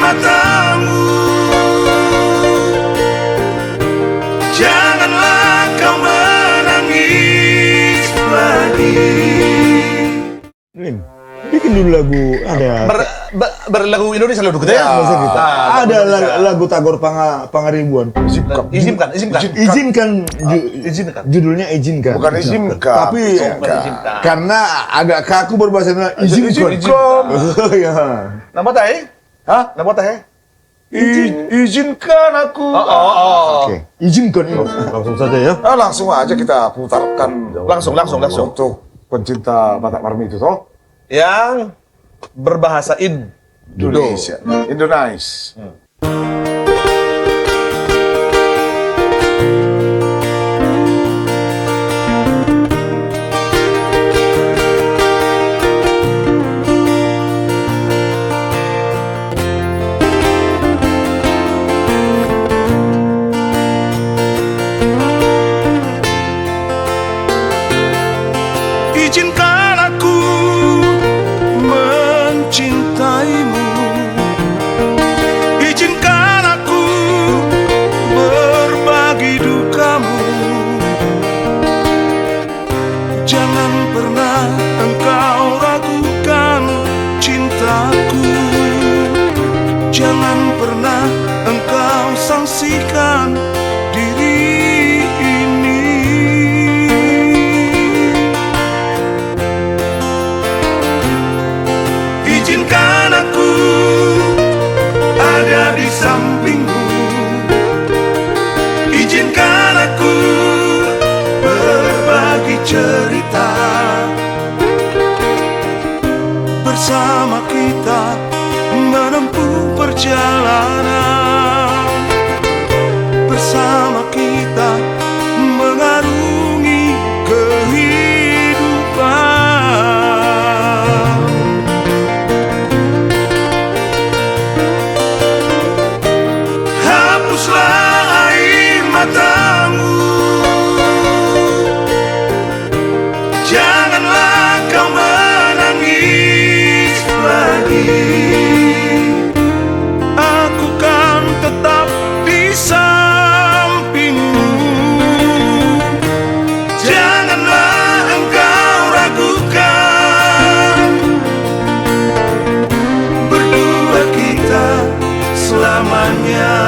matamu, janganlah kau menangis lagi. Lin, bikin dulu lagu ada berlagu Indonesia lo gitu ya. masa kita. Ada lagu Tagor Pangaribuan. Izinkan. Judulnya izinkan. Bukan izinkan. Tapi karena agak kaku berbahasa Indonesia. Izinkan. Ya. Nama teh? Hah? Nama teh? Izinkan aku. Oke. Izinkan. Langsung saja ya. Langsung aja kita putarkan. Langsung. Untuk pencinta Batak Marmi itu toh. Yang berbahasa Indonesia. Izinkan aku mencintaimu, izinkan aku berbagi dukamu. Jangan pernah engkau ragukan cintaku, jangan pernah engkau sangsikan diri ini. Izinkan aku ada di sampingmu, izinkan aku berbagi cerita. Bersama kita menempuh perjalanan, bersama kita mengarungi kehidupan. Hapuslah air matamu, janganlah kau menangis lagi. Aku kan tetap di sampingmu, janganlah engkau ragukan. Berdua kita selamanya.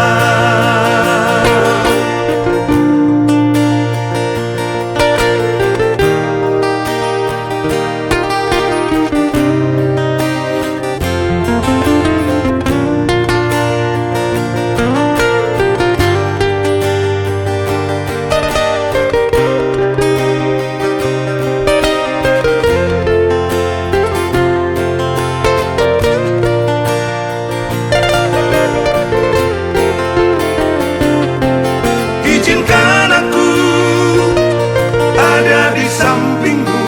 Izinkan aku ada di sampingmu,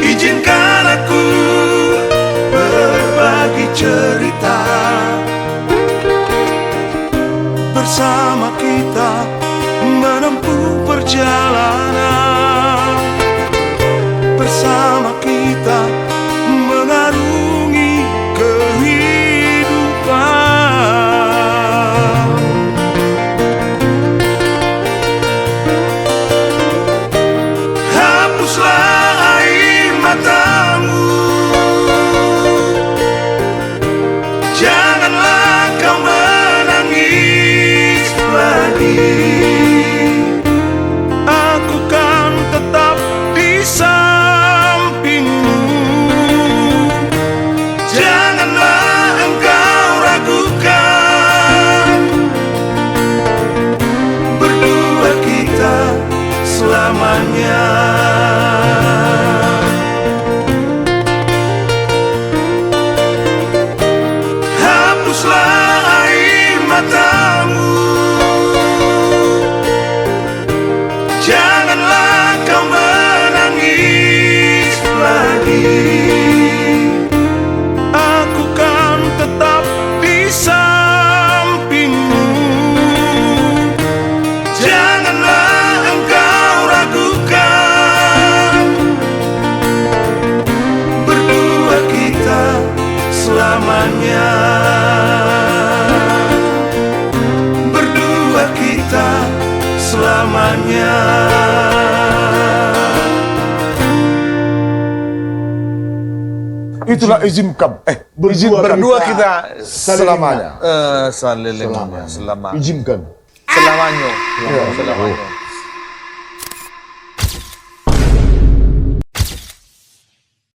izinkan aku berbagi cerita. Bersama kita menempuh perjalanan, bersama kita mengarungi kehidupan. Hapuslah air matamu, janganlah kau menangis lagi. Aku kan tetap di sampingmu, janganlah engkau ragukan. Berdua kita selamanya. Hapuslah air matamu, janganlah kau menangis lagi. Aku kan tetap di sampingmu, janganlah engkau ragukan. Berdua kita selamanya. selamanya. Itulah izinkan. Berdua kita selamanya. selamanya. Izinkan. Selamanya. Selamanya.